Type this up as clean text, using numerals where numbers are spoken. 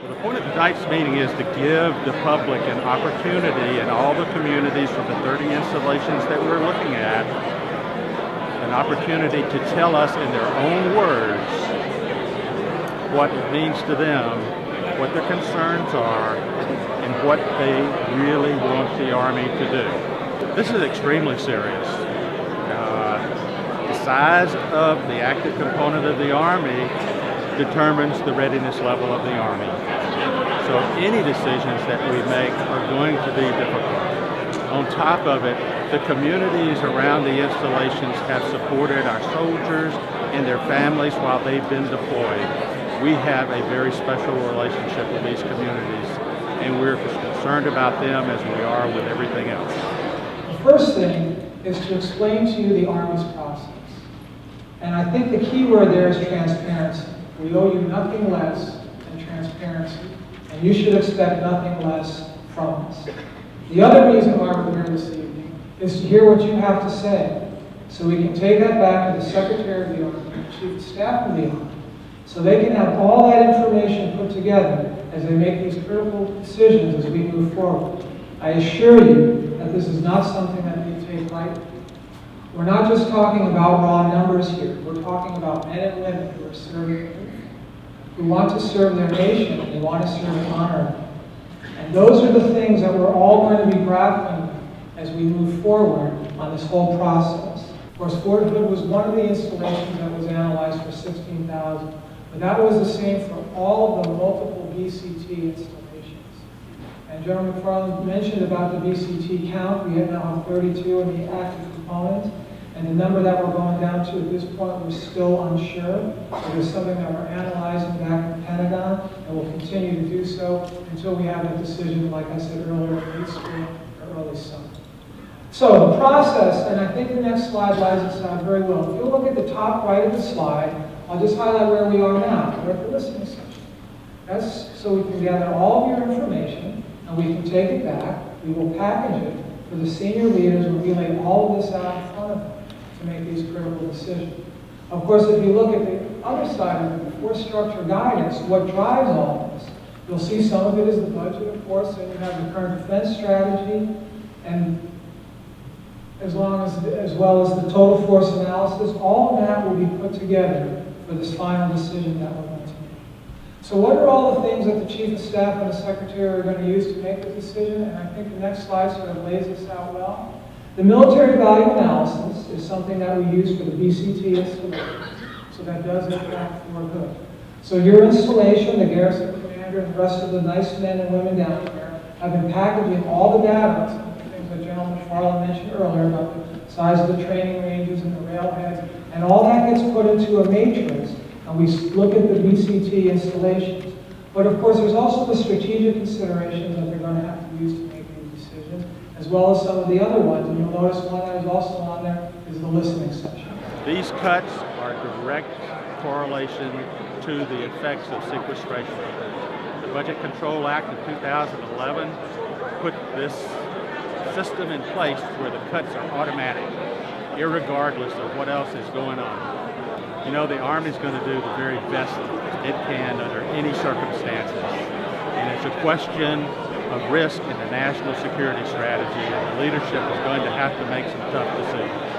Well, the point of tonight's meeting is to give the public an opportunity in all the communities from the 30 installations that we're looking at, an opportunity to tell us in their own words what it means to them, what their concerns are, and what they really want the Army to do. This is extremely serious. The size of the active component of the Army determines the readiness level of the Army. So any decisions that we make are going to be difficult. On top of it, the communities around the installations have supported our soldiers and their families while they've been deployed. We have a very special relationship with these communities, and we're as concerned about them as we are with everything else. The first thing is to explain to you the Army's process. And I think the key word there is transparency. We owe you nothing less than transparency, and you should expect nothing less from us. The other reason why we're here this evening is to hear what you have to say, so we can take that back to the Secretary of the Army, the Chief of Staff of the Army, so they can have all that information put together as they make these critical decisions as we move forward. I assure you that this is not something that we take lightly. We're not just talking about raw numbers here. We're talking about men and women who are serving, who want to serve their nation, and they want to serve it honorably. And those are the things that we're all going to be grappling with as we move forward on this whole process. Of course, Fort Hood was one of the installations that was analyzed for 16,000, but that was the same for all of the multiple VCT installations. And General McFarland mentioned about the VCT count. We now have 32 in the active components. And the number that we're going down to at this point, we're still unsure. It is something that we're analyzing back in the Pentagon, and we'll continue to do so until we have a decision, like I said earlier, late spring or early summer. So the process, and I think the next slide lays this out very well. If you look at the top right of the slide, I'll just highlight where we are now. We're at the listening section. That's so we can gather all of your information, and we can take it back. We will package it for the senior leaders and relay all of this out in front of them to make these critical decisions. Of course, if you look at the other side of it, the force structure guidance, what drives all of this, you'll see some of it is the budget, of course, and you have the current defense strategy, and as well as the total force analysis. All of that will be put together for this final decision that we're going to make. So what are all the things that the Chief of Staff and the Secretary are going to use to make the decision? And I think the next slide sort of lays this out well. The military value analysis is something that we use for the VCT installation. So that does impact Fort Hood. So your installation, the garrison commander, and the rest of the nice men and women down there have been packaging all the data, some of the things that General McFarland mentioned earlier about the size of the training ranges and the railheads, and all that gets put into a matrix, and we look at the VCT installations. But of course, there's also the strategic considerations that they're going to have to use to make these decisions, as well as some of the other ones. And you'll notice one that is also on there is the listening session. These cuts are direct correlation to the effects of sequestration. The Budget Control Act of 2011 put this system in place where the cuts are automatic, irregardless of what else is going on. You know, the Army's going to do the very best it can under any circumstances. And it's a question of risk in the national security strategy, and the leadership is going to have to make some tough decisions.